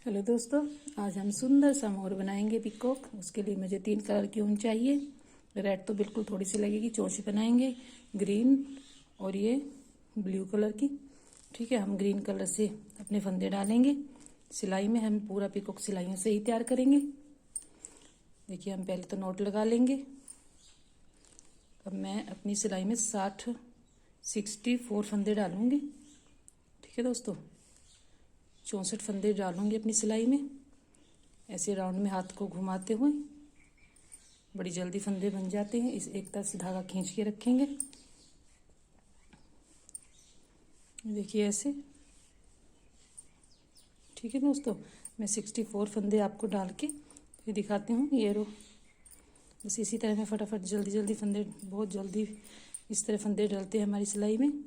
Hello दोस्तों, आज हम सुंदर सा मोर बनाएंगे पिकॉक। उसके लिए मुझे 3 कलर की ऊन चाहिए। रेड तो बिल्कुल थोड़ी सी लगेगी, चोंच बनाएंगे। ग्रीन और ये ब्लू कलर की। ठीक है, हम ग्रीन कलर से अपने फंदे डालेंगे। सिलाई में हम पूरा पिकॉक सिलाइयों से ही तैयार करेंगे। देखिए, हम पहले तो नोट लगा लेंगे। अब मैं अपनी सिलाई में 64 फंदे डालूंगी। ठीक है दोस्तों, 64 फंदे डालूंगी अपनी सिलाई में। ऐसे राउंड में हाथ को घुमाते हुए बड़ी जल्दी फंदे बन जाते हैं। इस एक तरफ से धागा खींच के रखेंगे। देखिए ऐसे। ठीक है दोस्तों, मैं 64 फंदे आपको डाल के फिर दिखाती हूँ। ये रो, बस इसी तरह में फटाफट जल्दी जल्दी फंदे, बहुत जल्दी इस तरह फंदे डालते हैं हमारी सिलाई में।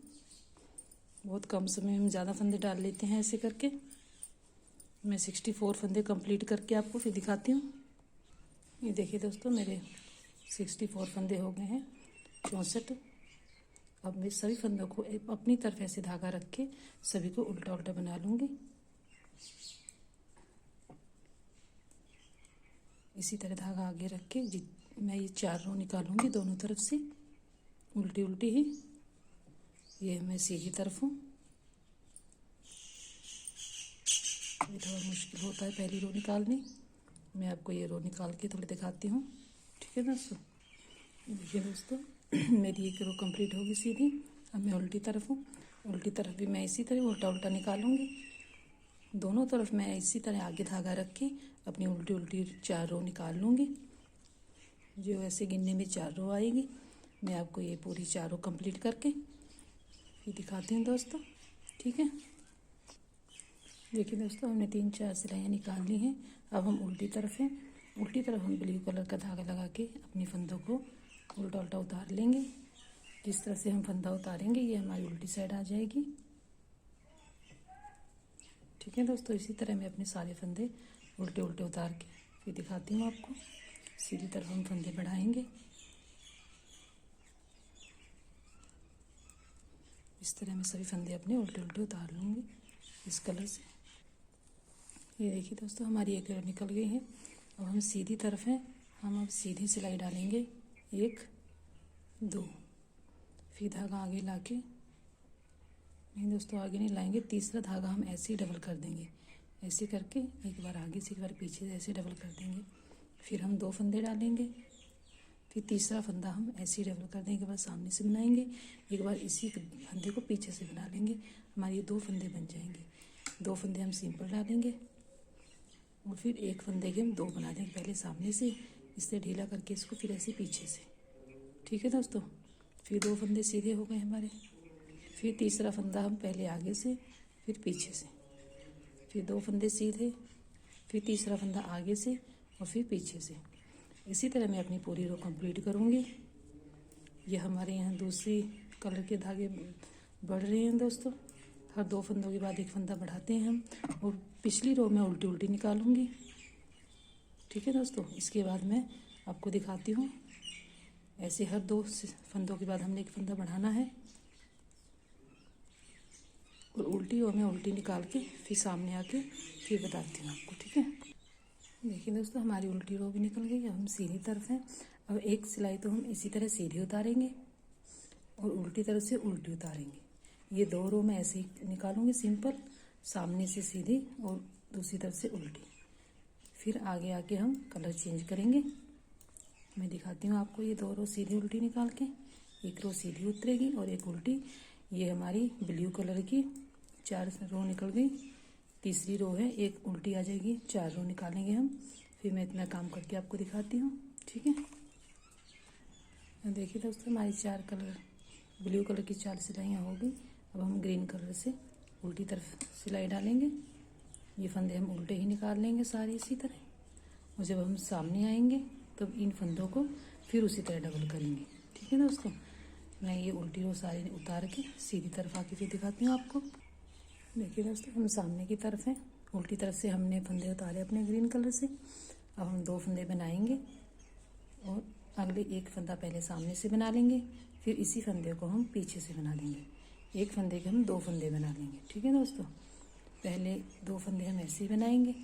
बहुत कम समय में ज़्यादा फंदे डाल लेते हैं ऐसे करके। मैं 64 फंदे कंप्लीट करके आपको फिर दिखाती हूँ। ये देखिए दोस्तों, मेरे 64 फंदे हो गए हैं, 64। अब मैं सभी फंदों को अपनी तरफ ऐसे धागा रख के सभी को उल्टा उल्टा बना लूँगी। इसी तरह धागा आगे रख के मैं ये 4 रो निकालूंगी दोनों तरफ से, उल्टी उल्टी ही। ये मैं सीधी तरफ हूँ। ये थोड़ा मुश्किल होता है पहली रो निकालनी। मैं आपको ये रो निकाल के थोड़ी दिखाती हूँ। ठीक है दोस्तों, देखिए दोस्तों, मेरी एक रो कंप्लीट होगी सीधी। अब मैं उल्टी तरफ हूँ। उल्टी तरफ भी मैं इसी तरह उल्टा उल्टा निकालूंगी। दोनों तरफ मैं इसी तरह आगे धागा रख के अपनी उल्टी उल्टी 4 रो निकाल लूँगी। जो ऐसे गिनने में 4 रो आएगी। मैं आपको ये पूरी 4 रो कंप्लीट करके फिर दिखाती हूँ दोस्तों। ठीक है, देखिए दोस्तों, हमने 3-4 सिलाइयाँ निकाल ली हैं। अब हम उल्टी तरफ हैं। उल्टी तरफ हम ब्लू कलर का धागा लगा के अपनी फंदों को उल्टा उल्टा उतार लेंगे। जिस तरह से हम फंदा उतारेंगे ये हमारी उल्टी साइड आ जाएगी। ठीक है दोस्तों, इसी तरह मैं अपने सारे फंदे उल्टे उल्टे उतार के फिर दिखाती हूँ आपको। सीधी तरफ हम फंदे बढ़ाएंगे। इस तरह मैं सभी फंदे अपने उल्टे उल्टे उतार लूँगी इस कलर से। ये देखिए दोस्तों, हमारी एक रो निकल गई है। अब हम सीधी तरफ हैं। हम अब सीधी सिलाई डालेंगे, 1 2, फिर धागा आगे लाके, नहीं दोस्तों आगे नहीं लाएंगे, तीसरा धागा हम ऐसे ही डबल कर देंगे। ऐसे करके एक बार आगे से एक बार पीछे से ऐसे डबल कर देंगे। फिर हम 2 फंदे डालेंगे। फिर तीसरा फंदा हम ऐसे ही डबल कर देंगे। एक बार सामने से बनाएंगे, एक बार इसी फंदे को पीछे से बना लेंगे। हमारे 2 फंदे बन जाएंगे। 2 फंदे हम सिंपल डालेंगे और फिर एक फंदे के हम 2 बना देंगे। पहले सामने से इससे ढीला करके इसको, फिर ऐसे पीछे से। ठीक है दोस्तों, फिर 2 फंदे सीधे हो गए हमारे। फिर तीसरा फंदा हम पहले आगे से फिर पीछे से, फिर 2 फंदे सीधे, फिर तीसरा फंदा आगे से और फिर पीछे से। इसी तरह मैं अपनी पूरी रो कंप्लीट करूँगी। ये हमारे यहाँ दूसरी कलर के धागे बढ़ रहे हैं दोस्तों। हर 2 फंदों के बाद एक फंदा बढ़ाते हैं हम, और पिछली रो में उल्टी उल्टी निकालूंगी। ठीक है दोस्तों, इसके बाद मैं आपको दिखाती हूँ। ऐसे हर 2 फंदों के बाद हमने एक फंदा बढ़ाना है और उल्टी रो में उल्टी निकाल के फिर सामने आके फिर बताती हूँ आपको। ठीक है, देखिए दोस्तों, हमारी उल्टी रो भी निकल गई। अब हम सीधी तरफ हैं। अब एक सिलाई तो हम इसी तरह सीधी उतारेंगे और उल्टी तरफ से उल्टी उतारेंगे। ये 2 रो में ऐसे ही निकालूंगी सिंपल, सामने से सीधी और दूसरी तरफ से उल्टी। फिर आगे आके हम कलर चेंज करेंगे। मैं दिखाती हूँ आपको। ये 2 रो सीधी उल्टी निकाल के, एक रो सीधी उतरेगी और एक उल्टी। ये हमारी ब्लू कलर की 4 रो निकल गई। तीसरी रो है, एक उल्टी आ जाएगी। 4 रो निकालेंगे हम। फिर मैं इतना काम करके आपको दिखाती हूँ। ठीक है, देखिए दोस्तों, हमारी 4 कलर ब्लू कलर की 4 सिलाइयाँ हो गई। अब हम ग्रीन कलर से उल्टी तरफ सिलाई डालेंगे। ये फंदे हम उल्टे ही निकाल लेंगे सारे इसी तरह। और जब हम सामने आएंगे तब इन फंदों को फिर उसी तरह डबल करेंगे। ठीक है दोस्तों, मैं ये उल्टी रो सारी उतार के सीधी तरफ आके फिर दिखाती हूँ आपको। देखिए दोस्तों, हम सामने की तरफ हैं। उल्टी तरफ से हमने फंदे उतारे अपने ग्रीन कलर से। अब हम 2 फंदे बनाएंगे और अगले एक फंदा पहले सामने से बना लेंगे। फिर इसी फंदे को हम पीछे से बना लेंगे। एक फंदे के हम 2 फंदे बना लेंगे। ठीक है दोस्तों, पहले 2 फंदे हम ऐसे ही बनाएंगे,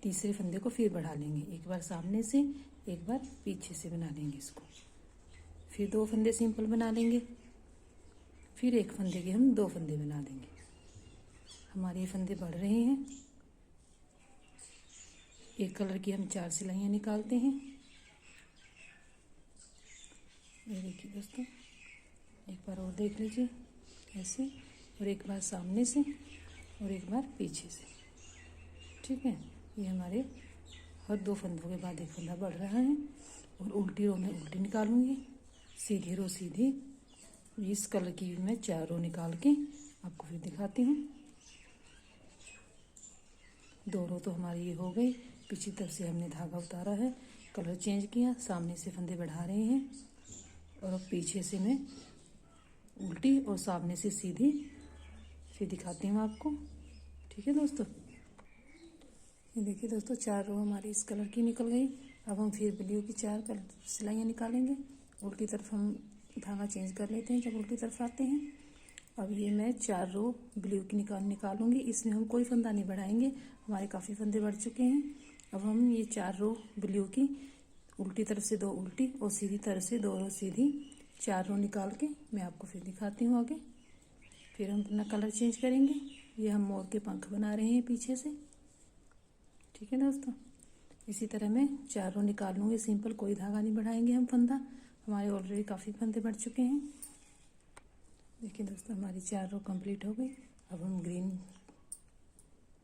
तीसरे फंदे को फिर बढ़ा लेंगे, एक बार सामने से एक बार पीछे से बना लेंगे इसको, फिर 2 फंदे सिंपल बना लेंगे, फिर एक फंदे के हम 2 फंदे बना देंगे। हमारे ये फंदे बढ़ रहे हैं। एक कलर की हम 4 सिलाइयाँ निकालते हैं। ये देखिए दोस्तों, एक बार और देख लीजिए ऐसे, और एक बार सामने से और एक बार पीछे से। ठीक है, ये हमारे हर 2 फंदों के बाद एक फंदा बढ़ रहा है। और उल्टी रो में उल्टी निकालूंगी, सीधी रो सीधी। इस कलर की मैं 4 रो निकाल के आपको फिर दिखाती हूँ। 2 रो तो हमारी ये हो गई। पीछे तरफ से हमने धागा उतारा है, कलर चेंज किया, सामने से फंदे बढ़ा रहे हैं, और अब पीछे से मैं उल्टी और सामने से सीधी फिर दिखाती हूँ आपको। ठीक है दोस्तों, ये देखिए दोस्तों, 4 रो हमारी इस कलर की निकल गई। अब हम फिर ब्लू की 4 सिलाइयाँ निकालेंगे। उल्टी तरफ हम धागा चेंज कर लेते हैं जब उल्टी तरफ आते हैं। अब ये मैं 4 रो ब्लू की निकालूंगी। इसमें हम कोई फंदा नहीं बढ़ाएंगे, हमारे काफ़ी फंदे बढ़ चुके हैं। अब हम ये 4 रो ब्लू की उल्टी तरफ से 2 उल्टी और सीधी तरफ से 2 रो सीधी, 4 रो निकाल के मैं आपको फिर दिखाती हूँ आगे। फिर हम अपना कलर चेंज करेंगे। ये हम मोर के पंख बना रहे हैं पीछे से। ठीक है दोस्तों, इसी तरह मैं 4 रो निकाल लूँगी सिंपल, कोई धागा नहीं बढ़ाएंगे हम फंदा। हमारे ऑलरेडी काफ़ी फंदे बढ़ चुके हैं। देखिए दोस्तों, हमारी 4 रो कंप्लीट हो गई। अब हम ग्रीन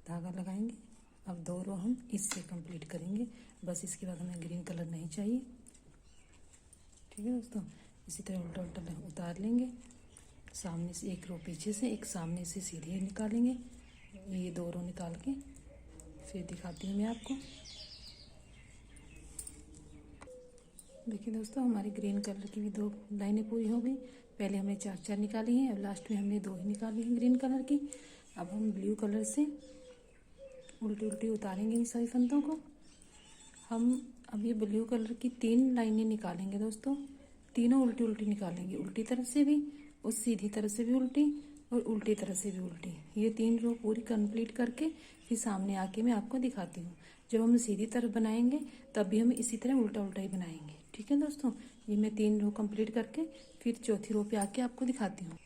धागा लगाएंगे। अब 2 रो हम इससे कंप्लीट करेंगे, बस इसके बाद हमें ग्रीन कलर नहीं चाहिए। ठीक है दोस्तों, इसी तरह उल्टा उल्टा उतार लेंगे, सामने से एक रो पीछे से एक सामने से सीधे निकालेंगे। ये 2 रो निकाल के फिर दिखाती हूँ मैं आपको। देखिए दोस्तों, हमारी ग्रीन कलर की भी 2 लाइनें पूरी हो गई। पहले हमने 4 निकाली हैं, अब लास्ट में हमने 2 ही निकाली हैं ग्रीन कलर की। अब हम ब्लू कलर से उल्टी उल्टी उतारेंगे इन सभी फंदों को। हम अब ये ब्लू कलर की 3 लाइनें निकालेंगे दोस्तों, तीनों उल्टी उल्टी निकालेंगे, उल्टी तरफ से भी और सीधी तरफ से भी उल्टी और उल्टी तरफ से भी उल्टी। ये 3 रो पूरी कंप्लीट करके फिर सामने आके मैं आपको दिखाती हूँ। जब हम सीधी तरफ बनाएंगे तब भी हम इसी तरह उल्टा उल्टा ही बनाएंगे। ठीक है दोस्तों, ये मैं 3 रो कंप्लीट करके फिर चौथी रो पे आके आपको दिखाती हूँ।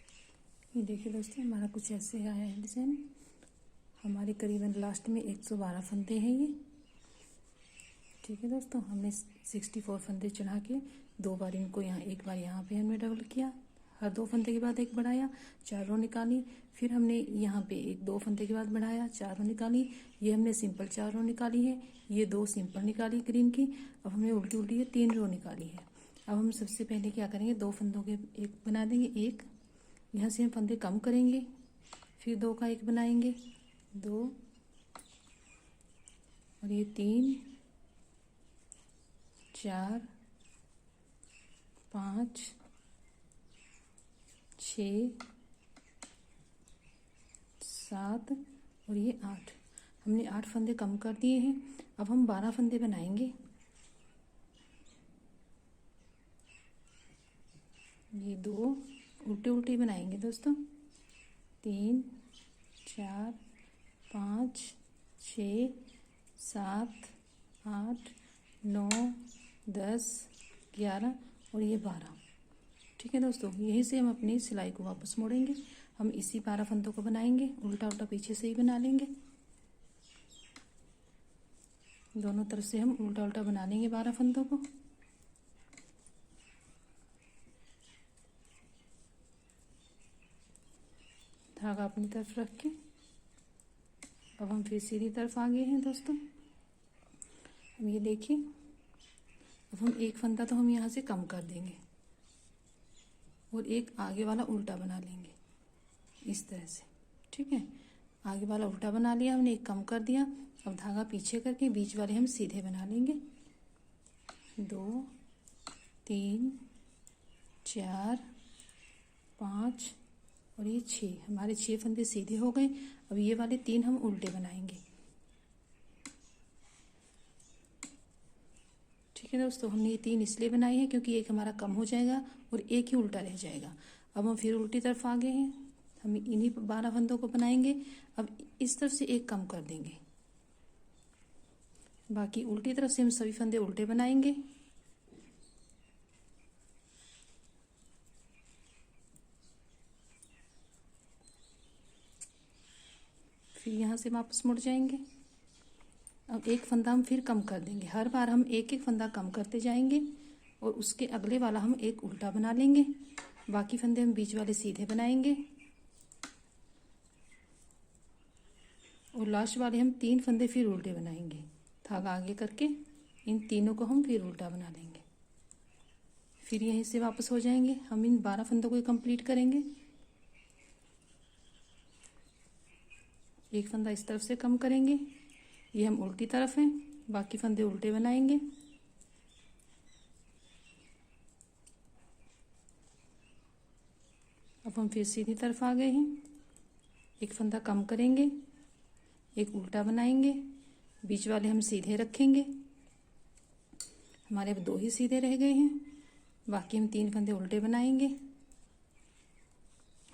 ये देखिए दोस्तों, हमारा कुछ ऐसे आया है डिज़ाइन। हमारे करीबन लास्ट में 112 फंदे हैं ये। ठीक है दोस्तों, हमने 64 फंदे चढ़ा के 2 बार इनको यहाँ, एक बार यहाँ पे हमने डबल किया, हर 2 फंदे के बाद एक बढ़ाया, 4 रो निकाली। फिर हमने यहाँ पे 2 फंदे के बाद बढ़ाया, 4 रो निकाली। ये हमने सिंपल 4 रो निकाली है, ये 2 सिंपल निकाली ग्रीन की। अब हमने उल्टी उल्टी ये 3 रो निकाली है। अब हम सबसे पहले क्या करेंगे, 2 फंदों के एक बना देंगे, एक यहाँ से हम फंदे कम करेंगे, फिर 2 का एक बनाएंगे, 2 और ये 3 4 5 6 7 और ये 8। हमने 8 फंदे कम कर दिए हैं। अब हम 12 फंदे बनाएंगे। ये 2 उल्टे उल्टे बनाएंगे दोस्तों, 3 4 5 6 7 8 9 10 11 और ये 12। ठीक है दोस्तों, यहीं से हम अपनी सिलाई को वापस मोड़ेंगे। हम इसी 12 फंदों को बनाएंगे, उल्टा उल्टा पीछे से ही बना लेंगे। दोनों तरफ से हम उल्टा उल्टा बना लेंगे 12 फंदों को। धागा अपनी तरफ रख के अब हम फिर सीधी तरफ आ गए हैं दोस्तों। अब ये देखिए, अब हम एक फंदा तो हम यहाँ से कम कर देंगे और एक आगे वाला उल्टा बना लेंगे इस तरह से। ठीक है, आगे वाला उल्टा बना लिया हमने, एक कम कर दिया। अब धागा पीछे करके बीच वाले हम सीधे बना लेंगे। 2 3 4 5 और ये 6, हमारे 6 फंदे सीधे हो गए। अब ये वाले 3 हम उल्टे बनाएंगे। ठीक है दोस्तों, हमने ये 3 इसलिए बनाए हैं क्योंकि एक हमारा कम हो जाएगा और एक ही उल्टा रह जाएगा। अब हम फिर उल्टी तरफ आ गए हैं। हम इन्हीं 12 फंदों को बनाएंगे। अब इस तरफ से एक कम कर देंगे, बाकी उल्टी तरफ से हम सभी फंदे उल्टे बनाएंगे। फिर यहाँ से वापस मुड़ जाएंगे। अब एक फंदा हम फिर कम कर देंगे, हर बार हम एक एक फंदा कम करते जाएंगे और उसके अगले वाला हम एक उल्टा बना लेंगे। बाकी फंदे हम बीच वाले सीधे बनाएंगे और लास्ट वाले हम 3 फंदे फिर उल्टे बनाएंगे। धागा आगे करके इन तीनों को हम फिर उल्टा बना लेंगे। फिर यहीं से वापस हो जाएंगे। हम इन 12 फंदों को कंप्लीट करेंगे। एक फंदा इस तरफ से कम करेंगे, ये हम उल्टी तरफ हैं, बाकी फंदे उल्टे बनाएंगे। अब हम फिर सीधी तरफ आ गए हैं। एक फंदा कम करेंगे, एक उल्टा बनाएंगे, बीच वाले हम सीधे रखेंगे। हमारे अब 2 ही सीधे रह गए हैं, बाकी हम 3 फंदे उल्टे बनाएंगे।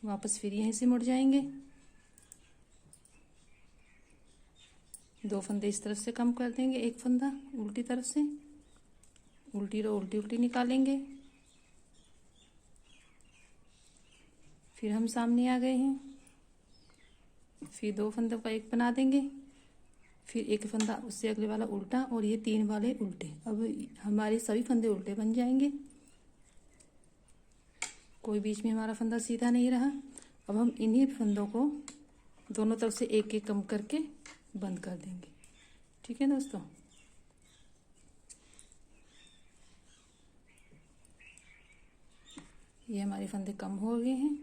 वापस फिर यहीं से मुड़ जाएंगे। 2 फंदे इस तरफ से कम कर देंगे, एक फंदा उल्टी तरफ से, उल्टी रो उल्टी उल्टी निकालेंगे। फिर हम सामने आ गए हैं। फिर 2 फंदों का एक बना देंगे, फिर एक फंदा उससे अगले वाला उल्टा और ये 3 वाले उल्टे। अब हमारे सभी फंदे उल्टे बन जाएंगे, कोई बीच में हमारा फंदा सीधा नहीं रहा। अब हम इन्हीं फंदों को दोनों तरफ से एक एक कम करके बंद कर देंगे। ठीक है दोस्तों, ये हमारे फंदे कम हो गए हैं।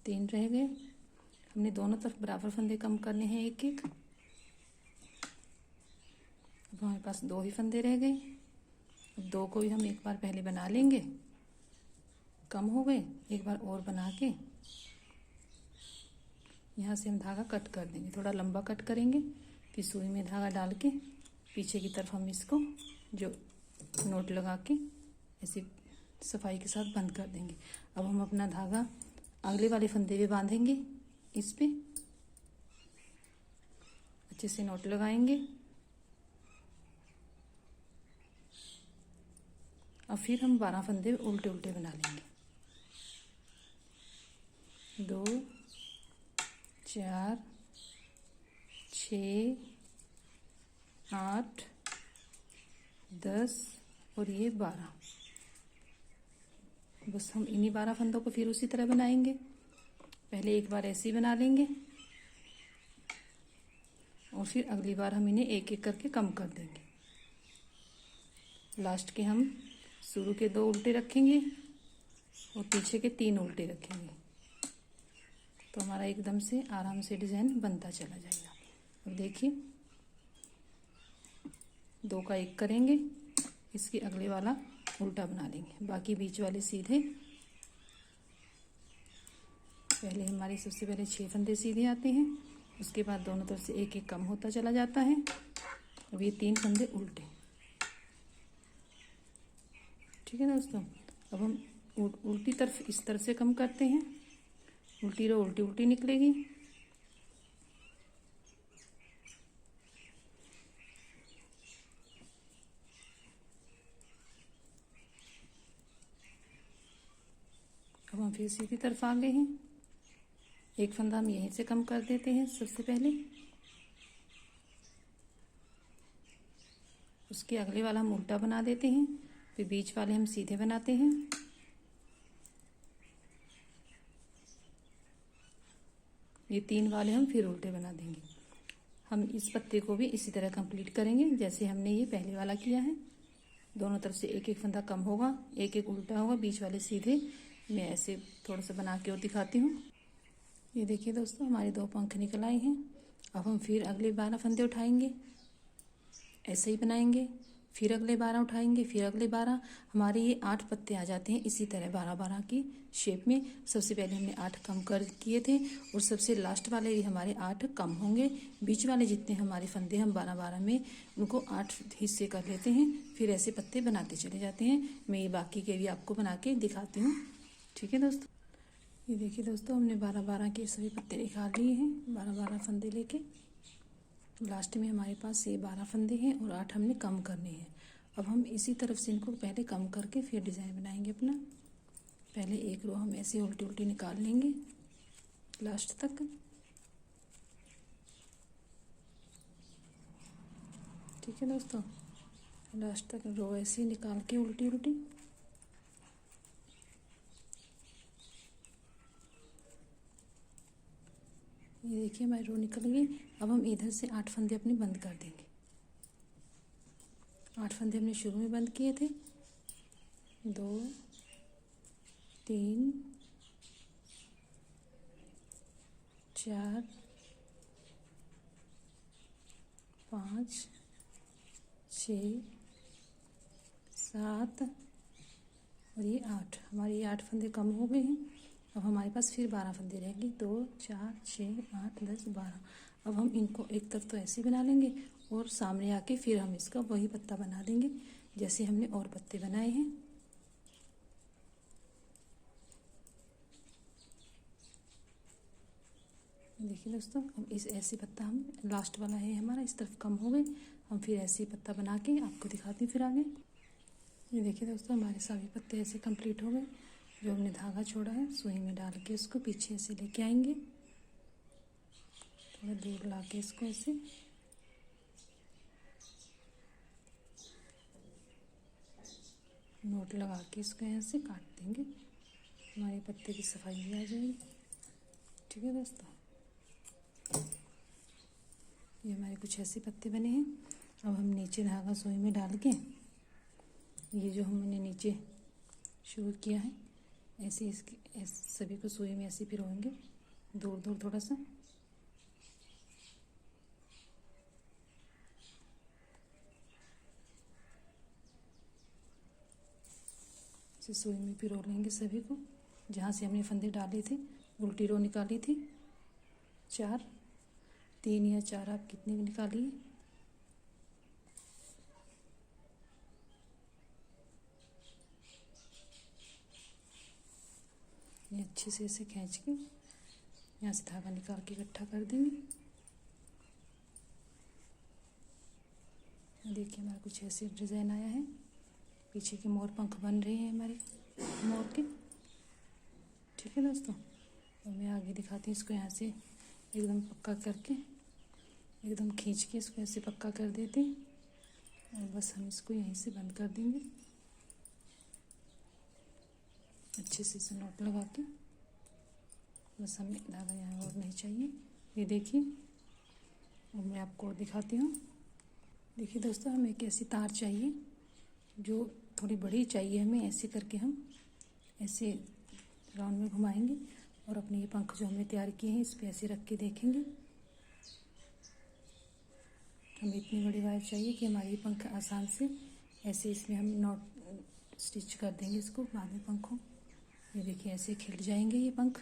3 रह गए। हमने दोनों तरफ बराबर फंदे कम करने हैं, एक एक। अब हमारे पास 2 ही फंदे रह गए। अब 2 को भी हम एक बार पहले बना लेंगे, कम हो गए, एक बार और बना के यहाँ से हम धागा कट कर देंगे। थोड़ा लंबा कट करेंगे, फिर सुई में धागा डाल के पीछे की तरफ हम इसको जो नोट लगा के ऐसे सफाई के साथ बंद कर देंगे। अब हम अपना धागा अगले वाले फंदे पे बांधेंगे, इस पे अच्छे से नोट लगाएंगे। और फिर हम 12 फंदे उल्टे उल्टे बना लेंगे। 2 4 6 8 10 और ये 12। बस हम इन्हीं 12 फंदों को फिर उसी तरह बनाएंगे। पहले एक बार ऐसे ही बना लेंगे और फिर अगली बार हम इन्हें एक एक करके कम कर देंगे। लास्ट के हम शुरू के 2 उल्टे रखेंगे और पीछे के 3 उल्टे रखेंगे, तो हमारा एकदम से आराम से डिज़ाइन बनता चला जाएगा। अब देखिए 2 का 1 करेंगे, इसके अगले वाला उल्टा बना लेंगे, बाकी बीच वाले सीधे। पहले हमारे सबसे पहले 6 फंदे सीधे आते हैं, उसके बाद दोनों तरफ से एक एक कम होता चला जाता है। अब ये 3 फंदे उल्टे। ठीक है दोस्तों, अब हम उल्टी तरफ इस तरफ से कम करते हैं, उल्टी रो उल्टी उल्टी निकलेगी। अब हम फिर सीधी तरफ आ गए हैं। एक फंदा हम यहीं से कम कर देते हैं सबसे पहले, उसके अगले वाला हम उल्टा बना देते हैं, फिर बीच वाले हम सीधे बनाते हैं। ये 3 वाले हम फिर उल्टे बना देंगे। हम इस पत्ते को भी इसी तरह कंप्लीट करेंगे जैसे हमने ये पहले वाला किया है। दोनों तरफ से एक एक फंदा कम होगा, एक एक उल्टा होगा, बीच वाले सीधे। मैं ऐसे थोड़ा सा बना के और दिखाती हूँ। ये देखिए दोस्तों, हमारे 2 पंख निकल आए हैं। अब हम फिर अगले 12 फंदे उठाएंगे, ऐसे ही बनाएंगे, फिर अगले 12 उठाएंगे, फिर अगले 12। हमारे ये 8 पत्ते आ जाते हैं इसी तरह 12-12 की शेप में। सबसे पहले हमने 8 कम कर किए थे और सबसे लास्ट वाले भी हमारे 8 कम होंगे। बीच वाले जितने हमारे फंदे हम 12-12 में उनको 8 हिस्से कर लेते हैं, फिर ऐसे पत्ते बनाते चले जाते हैं। मैं ये बाकी के भी आपको बना के दिखाती हूँ। ठीक है दोस्तों, ये देखिए दोस्तों, हमने 12-12 के सभी पत्ते निकाल लिए हैं, 12-12 फंदे लेके। लास्ट में हमारे पास ये 12 फंदे हैं और 8 हमने कम करने हैं। अब हम इसी तरफ से इनको पहले कम करके फिर डिज़ाइन बनाएंगे अपना। पहले एक रो हम ऐसे उल्टी उल्टी निकाल लेंगे लास्ट तक। ठीक है दोस्तों, लास्ट तक रो ऐसे निकाल के उल्टी उल्टी। ये देखिए हमारी रो निकल गई। अब हम इधर से 8 फंदे अपने बंद कर देंगे। 8 फंदे हमने शुरू में बंद किए थे, 2 3 4 5 6 7 और ये 8। हमारे ये 8 फंदे कम हो गए हैं। अब हमारे पास फिर 12 फंदे रहेंगे, 2 4 6 8 10 12। अब हम इनको एक तरफ तो ऐसे बना लेंगे और सामने आके फिर हम इसका वही पत्ता बना देंगे जैसे हमने और पत्ते बनाए हैं। देखिए दोस्तों, अब इस ऐसे पत्ता हम लास्ट वाला है हमारा इस तरफ कम हो गए। हम फिर ऐसे ही पत्ता बना के आपको दिखाती हूँ फिर आगे। ये देखिए दोस्तों, हमारे सभी पत्ते ऐसे कंप्लीट हो गए। जो हमने धागा छोड़ा है सुई में डाल के उसको पीछे ऐसे लेके आएंगे, थोड़ा दूर ला के इसको ऐसे नोट लगा के इसको यहाँ से काट देंगे। हमारे पत्ते की सफाई भी आ जाएगी। ठीक है दोस्तों, ये हमारे कुछ ऐसे पत्ते बने हैं। अब हम नीचे धागा सुई में डाल के ये जो हमने नीचे शुरू किया है ऐसे इसके सभी को सुई में ऐसे पिरोएंगे दूर दूर थोड़ा सा। ऐसे सुई में पिरो लेंगे सभी को। जहाँ से हमने फंदे डाले थे उल्टी रो निकाली थी 4, 3 या 4 आप कितनी भी निकालिए। ये अच्छे से ऐसे खींच के यहाँ से धागा निकाल के इकट्ठा कर देंगे। देखिए हमारा कुछ ऐसे डिज़ाइन आया है। पीछे के मोर पंख बन रहे हैं हमारे मोर के। ठीक है दोस्तों, और मैं आगे दिखाती हूँ इसको। यहाँ से एकदम पक्का करके एकदम खींच के इसको ऐसे पक्का कर देते हैं और बस हम इसको यहीं से बंद कर देंगे अच्छे से इसे नोट लगा के। बस हमें धागा यहाँ और नहीं चाहिए। ये देखिए, और मैं आपको दिखाती हूँ। देखिए दोस्तों, हमें एक ऐसी तार चाहिए जो थोड़ी बड़ी चाहिए हमें। ऐसे करके हम ऐसे राउंड में घुमाएंगे और अपने ये पंख जो हमने तैयार किए हैं इस पे ऐसे रख के देखेंगे। हमें इतनी बड़ी वायर चाहिए कि हमारे ये पंख आसान से ऐसे इसमें हम नॉट स्टिच कर देंगे इसको बाद में पंखों। ये देखिए ऐसे खिल जाएंगे ये पंख।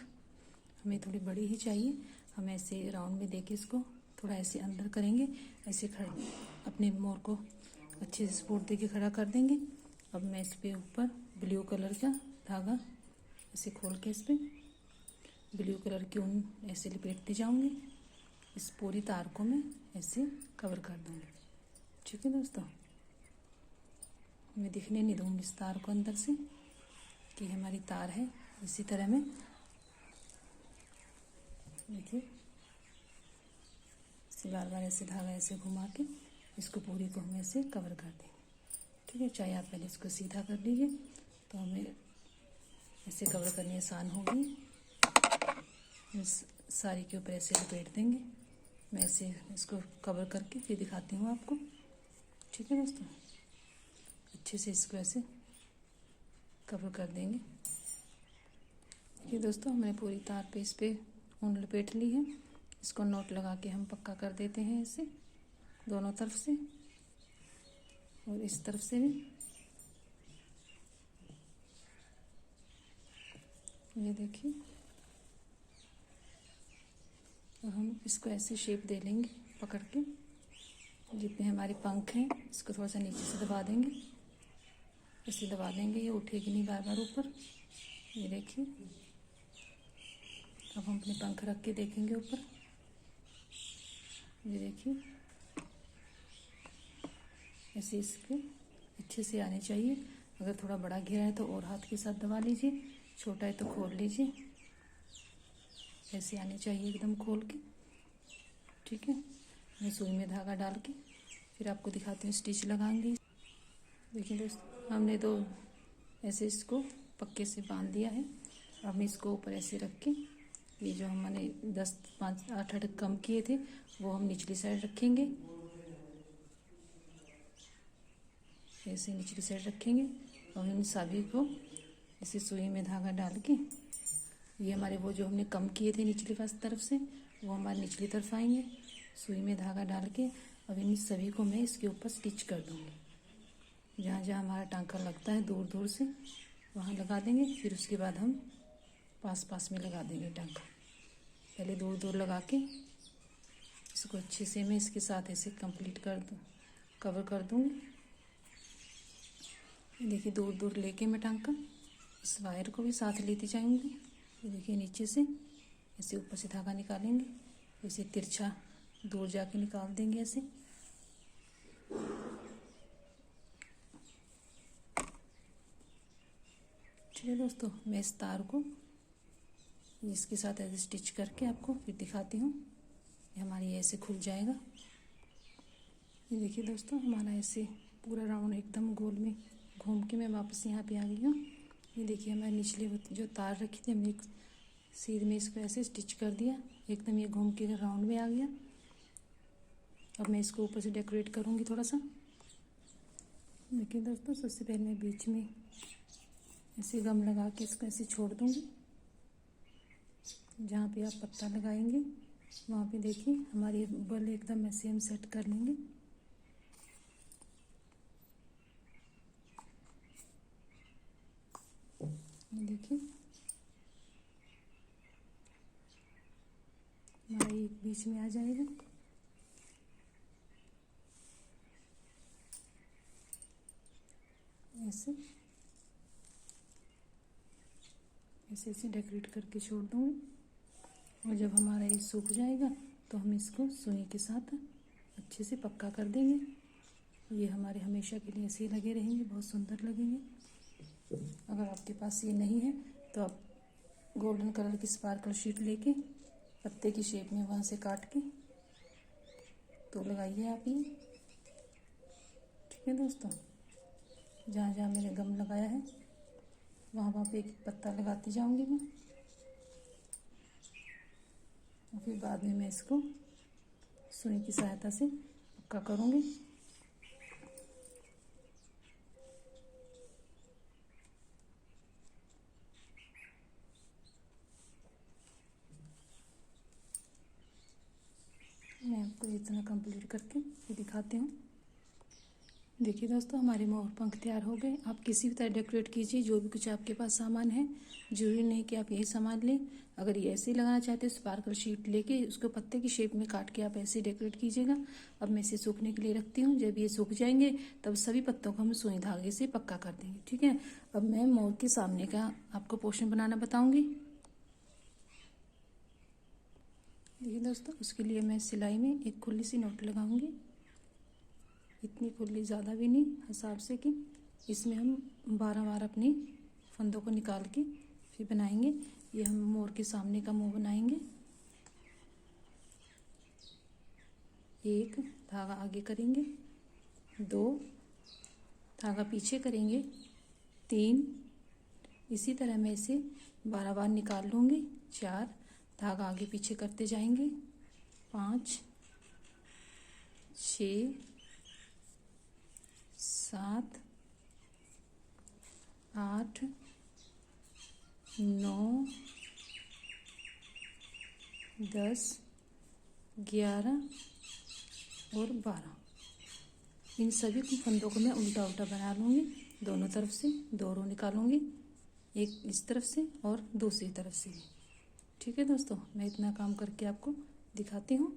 हमें थोड़ी बड़ी ही चाहिए। हम ऐसे राउंड में देके इसको थोड़ा ऐसे अंदर करेंगे, ऐसे खड़ा अपने मोर को अच्छे से सपोर्ट देके खड़ा कर देंगे। अब मैं इस पे ऊपर ब्लू कलर का धागा ऐसे खोल के इस पर ब्लू कलर की ऊन ऐसे लपेटते जाऊंगी। इस पूरी तार को मैं ऐसे कवर कर दूंगी। ठीक है दोस्तों, मैं दिखने नहीं दूंगी इस तार को अंदर से कि हमारी तार है। इसी तरह मैं देखिए इसे बार बार ऐसे धागा ऐसे घुमा के इसको पूरी को हम ऐसे कवर कर देंगे। ठीक है, चाहे आप पहले इसको सीधा कर लीजिए तो हमें ऐसे कवर करनी आसान होगी। इस साड़ी के ऊपर ऐसे लपेट देंगे। मैं ऐसे इसको कवर करके फिर दिखाती हूँ आपको। ठीक है दोस्तों, अच्छे से इसको ऐसे कवर कर देंगे। ये दोस्तों, हमने पूरी तार पे इस पे ऊन लपेट ली है। इसको नोट लगा के हम पक्का कर देते हैं ऐसे दोनों तरफ से। और इस तरफ से भी ये देखिए। और हम इसको ऐसे शेप दे लेंगे पकड़ के, जितने हमारे पंख हैं इसको थोड़ा सा नीचे से दबा देंगे, ऐसे दबा देंगे, ये उठेगी नहीं बार बार ऊपर। ये देखिए। अब हम अपने पंख रख के देखेंगे ऊपर। ये देखिए, ऐसे इसके अच्छे से आने चाहिए। अगर थोड़ा बड़ा घेरा है तो और हाथ के साथ दबा लीजिए, छोटा है तो खोल लीजिए। ऐसे आने चाहिए एकदम खोल के, ठीक है। मैं सुई में धागा डाल के फिर आपको दिखाती हूँ स्टिच लगाएंगे। देखिए दोस्तों, हमने तो ऐसे इसको पक्के से बांध दिया है। अब इसको ऊपर ऐसे रख के, ये जो हमने 8 कम किए थे वो हम निचली साइड रखेंगे, ऐसे निचली साइड रखेंगे। और इन सभी को ऐसे सुई में धागा डाल के, ये हमारे वो जो हमने कम किए थे निचली तरफ से, वो हमारे निचली तरफ आएंगे। सुई में धागा डाल के अब इन सभी को मैं इसके ऊपर स्टिच कर दूँगी। जहाँ जहाँ हमारा टांका लगता है दूर दूर से वहाँ लगा देंगे। फिर उसके बाद हम पास पास में लगा देंगे टांका। पहले दूर दूर लगा के इसको अच्छे से मैं इसके साथ ऐसे कंप्लीट कवर कर दूँगी। देखिए, दूर दूर लेके मैं टांका इस वायर को भी साथ लेती जाएंगी। ये देखिए, नीचे से ऐसे ऊपर से धागा निकालेंगे, ऐसे तिरछा दूर जाके निकाल देंगे ऐसे। ठीक है दोस्तों, मैं इस तार को इसके साथ ऐसे स्टिच करके आपको फिर दिखाती हूँ। ये हमारी ऐसे खुल जाएगा। ये देखिए दोस्तों, हमारा ऐसे पूरा राउंड एकदम गोल में घूम के मैं वापस यहाँ पे आ गई हूँ। ये देखिए, हमारे निचले जो तार रखी थी हमने सीध में इसको ऐसे स्टिच कर दिया, एकदम ये घूम के राउंड में आ गया। अब मैं इसको ऊपर से डेकोरेट करूँगी थोड़ा सा। देखिए दोस्तों, सबसे पहले मैं बीच में ऐसे गम लगा के इसको ऐसे छोड़ दूँगी। जहाँ पे आप पत्ता लगाएंगे वहाँ पे देखिए हमारी बल एकदम ऐसे हम सेट कर लेंगे। देखिए, हमारा एक बीच में आ जाएगा। ऐसे ऐसे ऐसे डेकोरेट करके छोड़ दूँगी। और जब हमारा ये सूख जाएगा तो हम इसको सुई के साथ अच्छे से पक्का कर देंगे। ये हमारे हमेशा के लिए ऐसे ही लगे रहेंगे, बहुत सुंदर लगेंगे। अगर आपके पास ये नहीं है तो आप गोल्डन कलर की स्पार्कल शीट लेके पत्ते की शेप में वहाँ से काट के तो लगाइए आप ये। ठीक है दोस्तों, जहाँ जहाँ मैंने गम लगाया है वहाँ वहाँ पे एक पत्ता लगाती जाऊँगी मैं। और फिर बाद में मैं इसको सुई की सहायता से पक्का करूँगी। मैं आपको इतना कंप्लीट करके फिर दिखाती हूँ। देखिए दोस्तों, हमारे मोर पंख तैयार हो गए। आप किसी भी तरह डेकोरेट कीजिए, जो भी कुछ आपके पास सामान है। जरूरी नहीं कि आप यही सामान लें। अगर ये ऐसे ही लगाना चाहते हैं स्पार्कल शीट लेके उसको पत्ते की शेप में काट के आप ऐसे डेकोरेट कीजिएगा। अब मैं इसे सूखने के लिए रखती हूँ। जब ये सूख जाएंगे तब सभी पत्तों को हम सुई धागे से पक्का कर देंगे। ठीक है, अब मैं मोर के सामने का आपको पोर्शन बनाना बताऊँगी। देखिए दोस्तों, उसके लिए मैं सिलाई में एक खुली सी नोट लगाऊंगी। इतनी खुली, ज़्यादा भी नहीं, हिसाब से कि इसमें हम 12 बार अपनी फंदों को निकाल के फिर बनाएंगे। ये हम मोर के सामने का मुंह बनाएंगे। 1 धागा आगे करेंगे, 2 धागा पीछे करेंगे, 3 इसी तरह मैं इसे 12 बार निकाल लूँगी। 4 धागा आगे पीछे करते जाएंगे, 5 6 7 8 9 10 11 और 12। इन सभी फंदों को मैं उल्टा उल्टा बना लूँगी, दोनों तरफ से 2 रो निकालूंगी, एक इस तरफ से और दूसरी तरफ से भी। ठीक है दोस्तों, मैं इतना काम करके आपको दिखाती हूँ।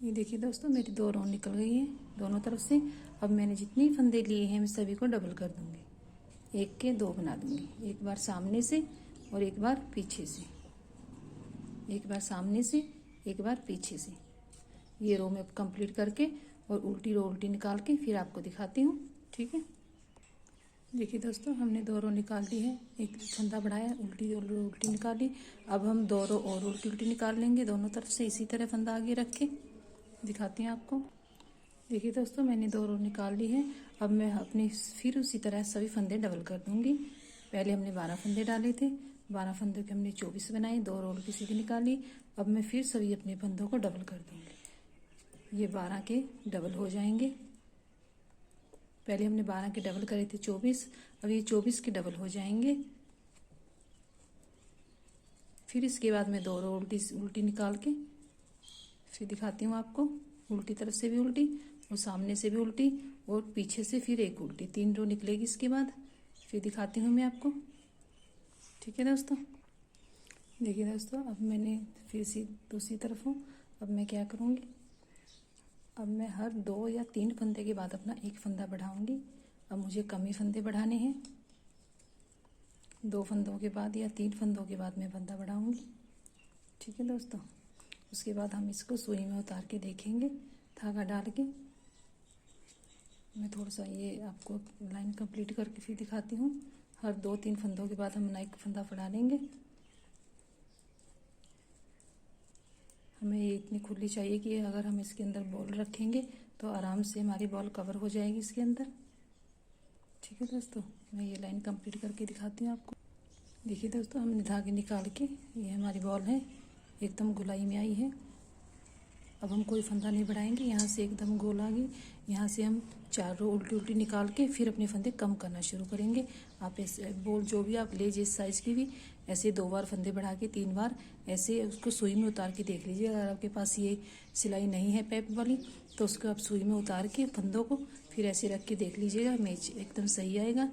ये देखिए दोस्तों, मेरी 2 रो निकल गई हैं दोनों तरफ से। अब मैंने जितनी फंदे लिए हैं मैं सभी को डबल कर दूंगी, 1 के 2 बना दूंगी, एक बार सामने से और एक बार पीछे से, एक बार सामने से एक बार पीछे से। ये रो में कंप्लीट करके और उल्टी रो उल्टी निकाल के फिर आपको दिखाती हूँ। ठीक है, देखिए दोस्तों, हमने 2 रो निकाल ली है, एक फंदा बढ़ाया, उल्टी रो उल्टी निकाली। अब हम 2 रो और उल्टी उल्टी निकाल लेंगे दोनों तरफ से, इसी तरह फंदा आगे रख के दिखाती हैं आपको। देखिए दोस्तों, मैंने 2 रो निकाल ली है। अब मैं अपनी फिर उसी तरह सभी फंदे डबल कर दूंगी। पहले हमने 12 फंदे डाले थे, 12 फंदों के हमने 24 बनाए, 2 रो उल्टी सीधी निकाली। अब मैं फिर सभी अपने फंदों को डबल कर दूंगी, ये 12 के डबल हो जाएंगे। पहले हमने 12 के डबल करे थे 24, अब ये 24 के डबल हो जाएंगे। फिर इसके बाद मैं 2 रो उल्टी उल्टी निकाल के फिर दिखाती हूँ आपको। उल्टी तरफ से भी उल्टी और सामने से भी उल्टी और पीछे से फिर एक उल्टी, 3 रो निकलेगी इसके बाद, फिर दिखाती हूँ मैं आपको। ठीक है दोस्तों, देखिए दोस्तों, अब मैंने फिर से दूसरी तरफ हूँ। अब मैं क्या करूँगी, अब मैं हर 2 या 3 फंदे के बाद अपना एक फंदा बढ़ाऊंगी। अब मुझे कम ही फंदे बढ़ाने हैं, 2 फंदों के बाद या 3 फंदों के बाद मैं फंदा बढ़ाऊंगी। ठीक है दोस्तों, उसके बाद हम इसको सुई में उतार के देखेंगे धागा डाल के। मैं थोड़ा सा ये आपको लाइन कंप्लीट करके फिर दिखाती हूँ। हर 2-3 फंदों के बाद हम नया एक फंदा बढ़ा लेंगे। हमें ये इतनी खुली चाहिए कि अगर हम इसके अंदर बॉल रखेंगे तो आराम से हमारी बॉल कवर हो जाएगी इसके अंदर। ठीक है दोस्तों, मैं ये लाइन कंप्लीट करके दिखाती हूँ आपको। देखिए दोस्तों, हमने धागे निकाल के, ये हमारी बॉल है एकदम गोलाई में आई है। अब हम कोई फंदा नहीं बढ़ाएंगे, यहाँ से एकदम गोल आ गई। यहाँ से हम 4 रो उल्टी उल्टी निकाल के फिर अपने फंदे कम करना शुरू करेंगे। आप ऐसे बॉल जो भी आप ले जिस साइज़ की भी, ऐसे 2 बार फंदे बढ़ा के 3 बार ऐसे उसको सुई में उतार के देख लीजिए। अगर आपके पास ये सिलाई नहीं है पैप वाली तो उसको आप सुई में उतार के फंदों को फिर ऐसे रख के देख लीजिएगा, मैच एकदम सही आएगा।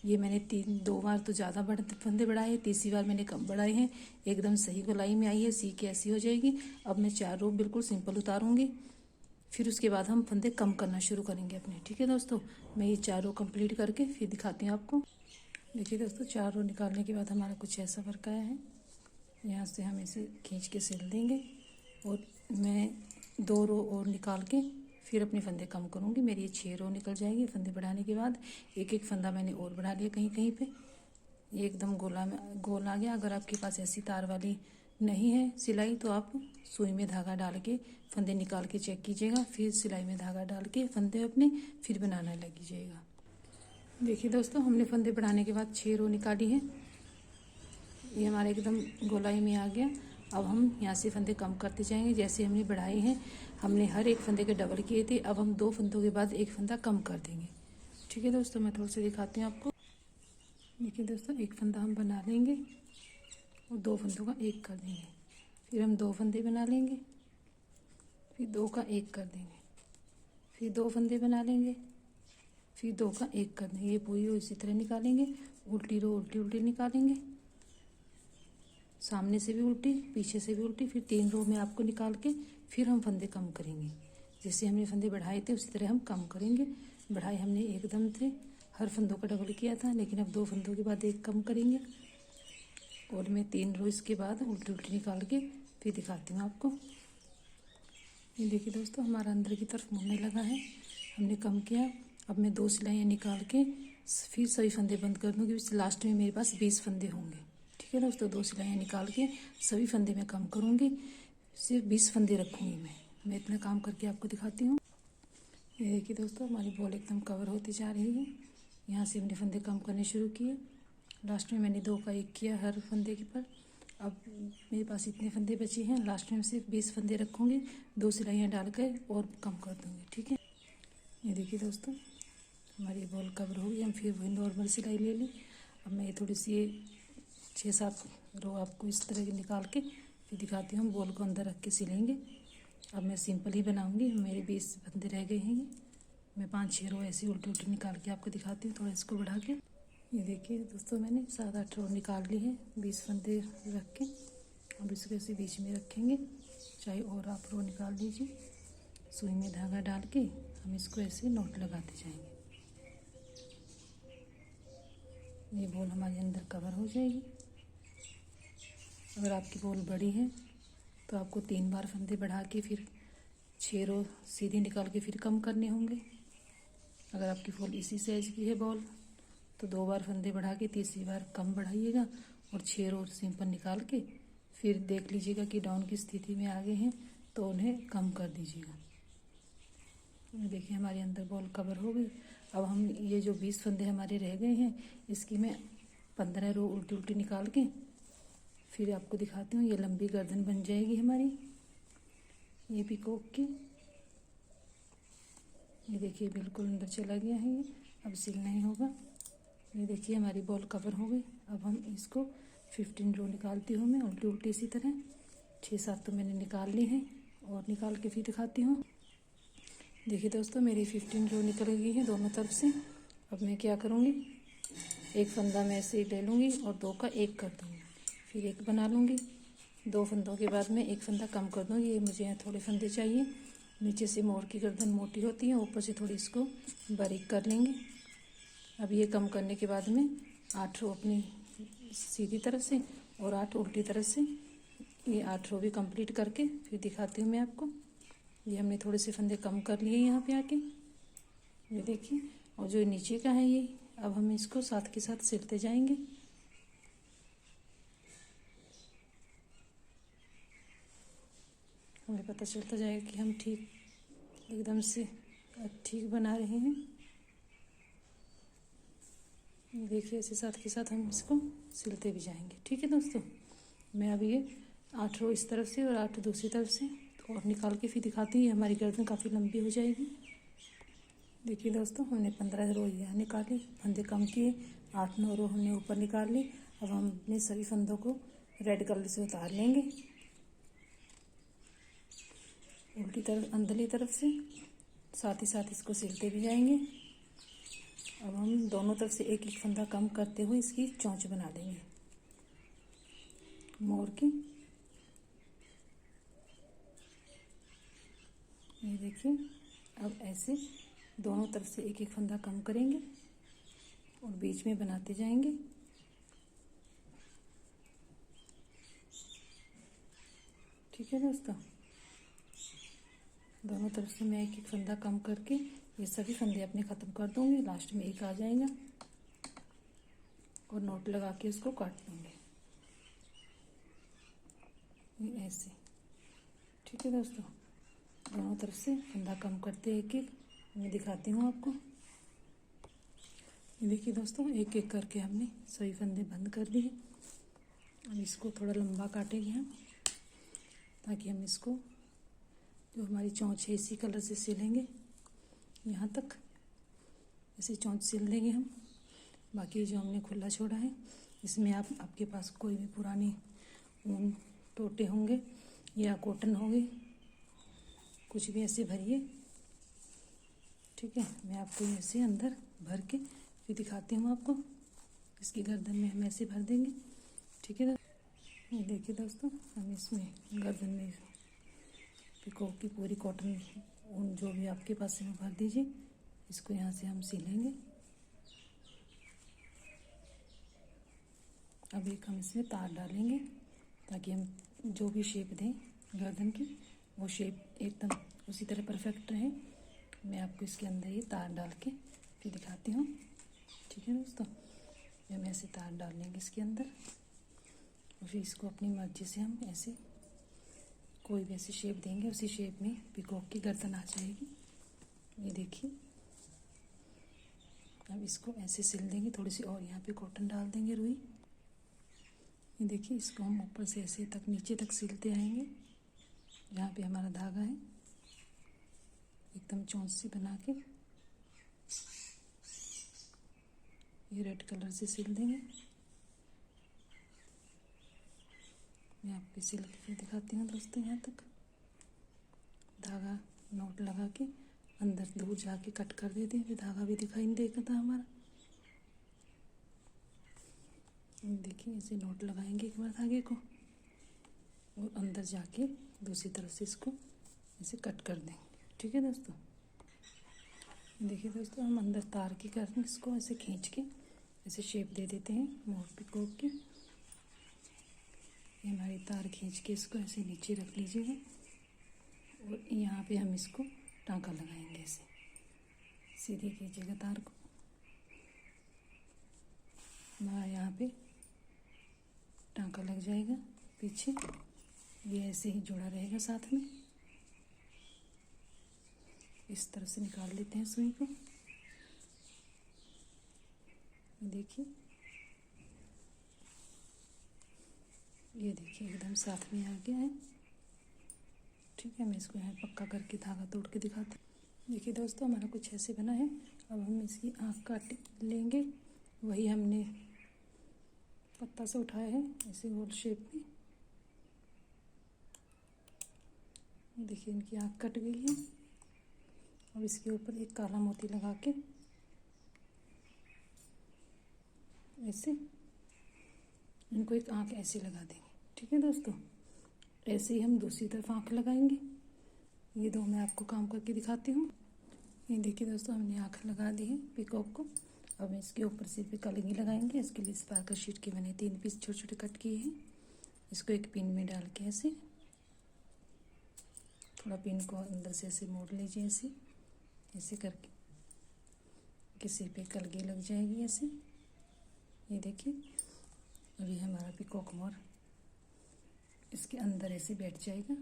ये मैंने 2 बार तो ज़्यादा फंदे बढ़ाए, तीसरी बार मैंने कम बढ़ाए हैं, एकदम सही गोलाई में आई है, सी के ऐसी हो जाएगी। अब मैं 4 रो बिल्कुल सिंपल उतारूंगी, फिर उसके बाद हम फंदे कम करना शुरू करेंगे अपने। ठीक है दोस्तों, मैं ये 4 रो कंप्लीट करके फिर दिखाती हूँ आपको। देखिए दोस्तों, 4 रो निकालने के बाद हमारा कुछ ऐसा वर्क आया है। यहाँ से हम इसे खींच के सिल देंगे और मैं 2 रो और निकाल के फिर अपने फंदे कम करूँगी। मेरी ये 6 रो निकल जाएगी फंदे बढ़ाने के बाद। एक एक फंदा मैंने और बढ़ा लिया कहीं कहीं पे, ये एकदम गोला में गोल आ गया। अगर आपके पास ऐसी तार वाली नहीं है सिलाई तो आप सुई में धागा डाल के फंदे निकाल के चेक कीजिएगा, फिर सिलाई में धागा डाल के फंदे अपने फिर बनाना लगीजिएगा। देखिए दोस्तों, हमने फंदे बढ़ाने के बाद 6 रो निकाली है, ये हमारा एकदम गोलाई में आ गया। अब हम यहाँ से फंदे कम करते जाएंगे जैसे हमने बढ़ाए हैं। हमने हर एक फंदे के डबल किए थे, अब हम 2 फंदों के बाद एक फंदा कम कर देंगे। ठीक है दोस्तों, मैं थोड़ा सा दिखाती हूँ आपको। देखिए दोस्तों, एक फंदा हम बना लेंगे और 2 फंदों का एक कर देंगे, फिर हम 2 फंदे बना लेंगे, फिर 2 का एक कर देंगे, फिर 2 फंदे बना लेंगे, फिर 2 का एक कर देंगे। ये पूरी रो इसी तरह निकालेंगे, उल्टी रो उल्टी उल्टी निकालेंगे, सामने से भी उल्टी पीछे से भी उल्टी, फिर 3 रो में आपको निकाल के फिर हम फंदे कम करेंगे। जैसे हमने फंदे बढ़ाए थे उसी तरह हम कम करेंगे। बढ़ाई हमने एकदम थे, हर फंदों का डबल किया था, लेकिन अब 2 फंदों के बाद एक कम करेंगे। और मैं 3 रो इसके बाद उल्टी उल्टी निकाल के फिर दिखाती हूँ आपको। ये देखिए दोस्तों, हमारा अंदर की तरफ मुड़ने लगा है, हमने कम किया। अब मैं 2 सिलाइयाँ निकाल के फिर सभी फंदे बंद कर दूँगी। लास्ट में मेरे पास 20 फंदे होंगे। ठीक है दोस्तों, 2 सिलाइयाँ निकाल के सभी फंदे में कम करूँगी, सिर्फ 20 फंदे रखूँगी मैं इतना काम करके आपको दिखाती हूँ। ये देखिए दोस्तों, हमारी बॉल एकदम कवर होती जा रही है। यहाँ से हमने फंदे कम करने शुरू किए, लास्ट में मैंने 2 का 1 किया हर फंदे के पर। अब मेरे पास इतने फंदे बचे हैं, लास्ट में सिर्फ 20 फंदे रखूँगी, 2 सिलाइयाँ डाल कर और कम कर दूँगी। ठीक है, ये देखिए दोस्तों, हमारी बॉल कवर हो गई। हम फिर वही नॉर्मल सिलाई ले ली। अब मैं ये थोड़ी सी 6-7 रो आपको इस तरह की निकाल के फिर दिखाती हूँ। हम बॉल को अंदर रख के सिलेंगे। अब मैं सिंपल ही बनाऊंगी। मेरे 20 फंदे रह गए हैं ये। मैं 5-6 रो ऐसे उल्टी उल्टी निकाल के आपको दिखाती हूँ, थोड़ा इसको बढ़ा के। ये देखिए दोस्तों, मैंने 7-8 रो निकाल ली है 20 फंदे रख के। अब इसको ऐसे बीच में रखेंगे, चाहे और आप रो निकाल लीजिए। सुई में धागा डाल के हम इसको ऐसे नोट लगाते जाएंगे। ये बॉल हमारे अंदर कवर हो जाएगी। अगर आपकी बॉल बड़ी है तो आपको 3 बार फंदे बढ़ा के फिर 6 रो सीधी निकाल के फिर कम करने होंगे। अगर आपकी बॉल इसी साइज की है बॉल तो 2 बार फंदे बढ़ा के तीसरी बार कम बढ़ाइएगा और 6 रो सिंपल निकाल के फिर देख लीजिएगा कि डाउन की स्थिति में आ गए हैं तो उन्हें कम कर दीजिएगा। देखिए हमारे अंदर बॉल कवर हो गई। अब हम ये जो 20 फंदे हमारे रह गए हैं इसकी मैं 15 रो उल्टी उल्टी निकाल के फिर आपको दिखाती हूँ। ये लंबी गर्दन बन जाएगी हमारी, ये पीकॉक की। ये देखिए बिल्कुल अंदर चला गया है ये, अब सिल नहीं होगा। ये देखिए हमारी बॉल कवर हो गई। अब हम इसको 15 रो निकालती हूँ मैं उल्टी उल्टी इसी तरह। 6-7 तो मैंने निकाल ली हैं और निकाल के फिर दिखाती हूँ। देखिए दोस्तों, मेरी 15 रो निकल गई है दोनों तरफ से। अब मैं क्या करूँगी, एक फंदा मैं ऐसे ले लूँगी और 2 का 1 कर दूँगी, फिर एक बना लूँगी। 2 फंदों के बाद में एक फंदा कम कर दूँगी। ये मुझे यहाँ थोड़े फंदे चाहिए। नीचे से मोर की गर्दन मोटी होती है, ऊपर से थोड़ी इसको बारीक कर लेंगे। अब ये कम करने के बाद में 8 रो अपनी सीधी तरफ से और 8 उल्टी तरफ से, ये 8 रो भी कंप्लीट करके फिर दिखाती हूँ मैं आपको। ये हमने थोड़े से फंदे कम कर लिए यहाँ पे आके, ये देखिए। और जो नीचे का है ये, अब हम इसको साथ के साथ सिलते जाएंगे। हमें पता चलता जाएगा कि हम ठीक एकदम से ठीक बना रहे हैं। देखिए ऐसे साथ के साथ हम इसको सिलते भी जाएंगे। ठीक है दोस्तों, मैं अभी ये 8 रो इस तरफ से और 8 दूसरी तरफ से और निकाल के फिर दिखाती हूँ। हमारी गर्दन काफ़ी लंबी हो जाएगी। देखिए दोस्तों, हमने 15 रो यहाँ निकाली, फंदे कम किए, 8-9 रो हमने ऊपर निकाल ली। अब हम अपने सभी फंदों को रेड कलर से उतार लेंगे उल्टी तरफ, अंदरली तरफ से। साथ ही साथ इसको सिलते भी जाएंगे। अब हम दोनों तरफ से एक एक फंदा कम करते हुए इसकी चोंच बना देंगे मोर की। ये देखिए, अब ऐसे दोनों तरफ से एक एक फंदा कम करेंगे और बीच में बनाते जाएंगे। ठीक है दोस्तों, दोनों तरफ से मैं एक एक फंदा कम करके ये सभी फंदे अपने ख़त्म कर दूंगी। लास्ट में एक आ जाएगा और नोट लगा के उसको काट दूंगी, ये ऐसे। ठीक है दोस्तों, दोनों तरफ से फंदा कम करते एक एक मैं दिखाती हूँ आपको। ये देखिए दोस्तों, एक एक करके हमने सभी फंदे बंद कर दिए। अब इसको थोड़ा लंबा काटेंगे हम, ताकि हम इसको जो हमारी चोंच है इसी कलर से सिलेंगे यहाँ तक। ऐसे चोंच सिल देंगे हम। बाकी जो हमने खुला छोड़ा है इसमें आपके पास कोई भी पुरानी ऊन टोटे होंगे या कॉटन होंगे, कुछ भी ऐसे भरिए। ठीक है, मैं आपको ऐसे अंदर भर के फिर दिखाती हूँ आपको। इसकी गर्दन में हम ऐसे भर देंगे। ठीक है, ये देखिए दोस्तों, हम इसमें गर्दन में पीकॉक की पूरी कॉटन ऊन जो भी आपके पास है वो भर दीजिए। इसको यहाँ से हम सिलेंगे। अब एक हम इसमें तार डालेंगे ताकि हम जो भी शेप दें गर्दन की वो शेप एकदम उसी तरह परफेक्ट रहे। मैं आपको इसके अंदर ये तार डाल के फिर दिखाती हूँ। ठीक है दोस्तों, हम ऐसे तार डाल लेंगे इसके अंदर और फिर इसको अपनी मर्जी से हम ऐसे कोई भी ऐसी शेप देंगे, उसी शेप में पीकॉक की गर्दन आ जाएगी। ये देखिए, अब इसको ऐसे सिल देंगे। थोड़ी सी और यहाँ पे कॉटन डाल देंगे रुई। ये देखिए, इसको हम ऊपर से ऐसे तक नीचे तक सिलते आएंगे जहाँ पे हमारा धागा है, एकदम चोंच सी बना के ये रेड कलर से सिल देंगे। मैं आपको सिल के फिर दिखाती हूँ दोस्तों यहाँ तक। धागा नोट लगा के अंदर दूर जाके कट कर देते हैं, फिर धागा भी दिखाई नहीं देता हमारा। देखिए ऐसे नोट लगाएंगे एक बार धागे को और अंदर जाके दूसरी तरफ से इसको ऐसे कट कर देंगे। ठीक है दोस्तों, देखिए दोस्तों हम अंदर तार की कर इसको ऐसे खींच के ऐसे शेप दे देते हैं मोर पीकॉक की। ये हमारी तार खींच के इसको ऐसे नीचे रख लीजिएगा और यहाँ पे हम इसको टांका लगाएंगे। ऐसे सीधे कीजिएगा तार को, हमारा यहाँ पे टांका लग जाएगा पीछे। ये ऐसे ही जुड़ा रहेगा साथ में। इस तरह से निकाल लेते हैं सुई को। देखिए ये देखिए एकदम साथ में आ गया है। ठीक है, मैं इसको यहाँ पक्का करके धागा तोड़ के दिखाती हूँ। देखिए दोस्तों हमारा कुछ ऐसे बना है। अब हम इसकी आँख काट लेंगे, वही हमने पत्ता से उठाया है ऐसे गोल शेप में। देखिए इनकी आँख कट गई है। अब इसके ऊपर एक काला मोती लगा के ऐसे इनको एक आँख ऐसे लगा देंगे। ठीक है दोस्तों, ऐसे ही हम दूसरी तरफ आँख लगाएंगे। ये दो मैं आपको काम करके दिखाती हूँ। ये देखिए दोस्तों हमने आँख लगा दी है पीकॉक को। अब इसके ऊपर सिर्फ एक कलगी लगाएंगे। इसके लिए स्पार्कल शीट के मैंने 3 पीस छोटे छोटे कट किए हैं। इसको एक पिन में डाल के ऐसे थोड़ा पिन को अंदर से ऐसे मोड़ लीजिए। ऐसे ऐसे करके किसी पे कलगी लग जाएगी ऐसे। ये देखिए अभी हमारा पीकॉक मोर इसके अंदर ऐसे बैठ जाएगा।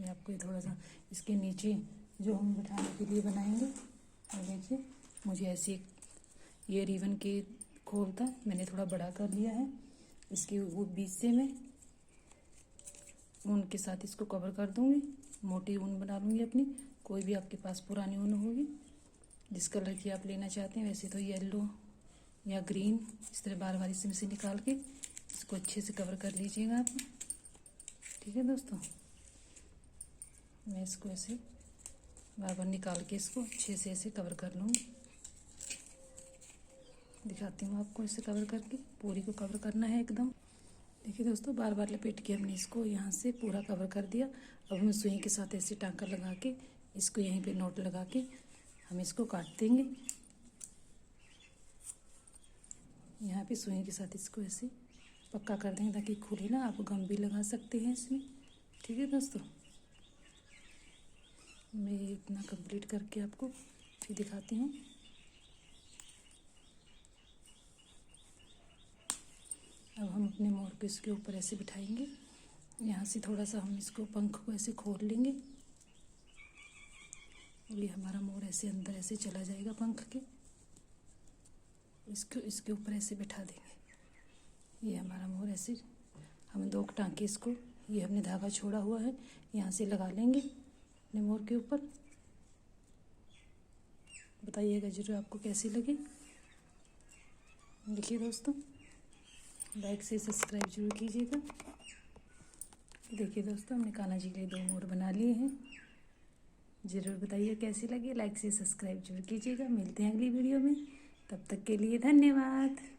मैं आपको ये थोड़ा सा इसके नीचे जो हम बिठाने के लिए बनाएंगे, और देखिए मुझे ऐसे ये रिबन के खोल था, मैंने थोड़ा बड़ा कर लिया है। इसके वो बीच से मैं ऊन के साथ इसको कवर कर दूंगी। मोटी ऊन बना लूँगी अपनी, कोई भी आपके पास पुरानी ऊन होगी जिस कलर की आप लेना चाहते हैं। वैसे तो येलो या ग्रीन, इस तरह बार बार इसमें से निकाल के इसको अच्छे से कवर कर लीजिएगा आप। ठीक है दोस्तों, मैं इसको ऐसे बार बार निकाल के इसको अच्छे से ऐसे कवर कर लूँगी। दिखाती हूँ आपको ऐसे कवर करके, पूरी को कवर करना है एकदम। देखिए दोस्तों बार बार लपेट के हमने इसको यहाँ से पूरा कवर कर दिया। अब हम सुई के साथ ऐसे टांका लगा के इसको यहीं पे नोट लगा के हम इसको काट देंगे। यहाँ पे सुई के साथ इसको ऐसे पक्का कर देंगे ताकि खुले ना। आप गम भी लगा सकते हैं इसमें। ठीक है दोस्तों, मैं इतना कंप्लीट करके आपको फिर दिखाती हूँ। अब हम अपने मोर को इसके ऊपर ऐसे बिठाएंगे। यहाँ से थोड़ा सा हम इसको पंख को ऐसे खोल लेंगे और ये हमारा मोर ऐसे अंदर ऐसे चला जाएगा पंख के। इसको इसके ऊपर ऐसे बिठा देंगे। ये हमारा मोर ऐसे हम 2 टांके इसको, ये हमने धागा छोड़ा हुआ है, यहाँ से लगा लेंगे अपने मोर के ऊपर। बताइएगा जरूर आपको कैसी लगी। देखिए दोस्तों लाइक से सब्सक्राइब जरूर कीजिएगा। देखिए दोस्तों हमने कान्हा जी के लिए 2 मोर बना लिए हैं। ज़रूर बताइए कैसी लगी। लाइक से सब्सक्राइब जरूर कीजिएगा। मिलते हैं अगली वीडियो में, तब तक के लिए धन्यवाद।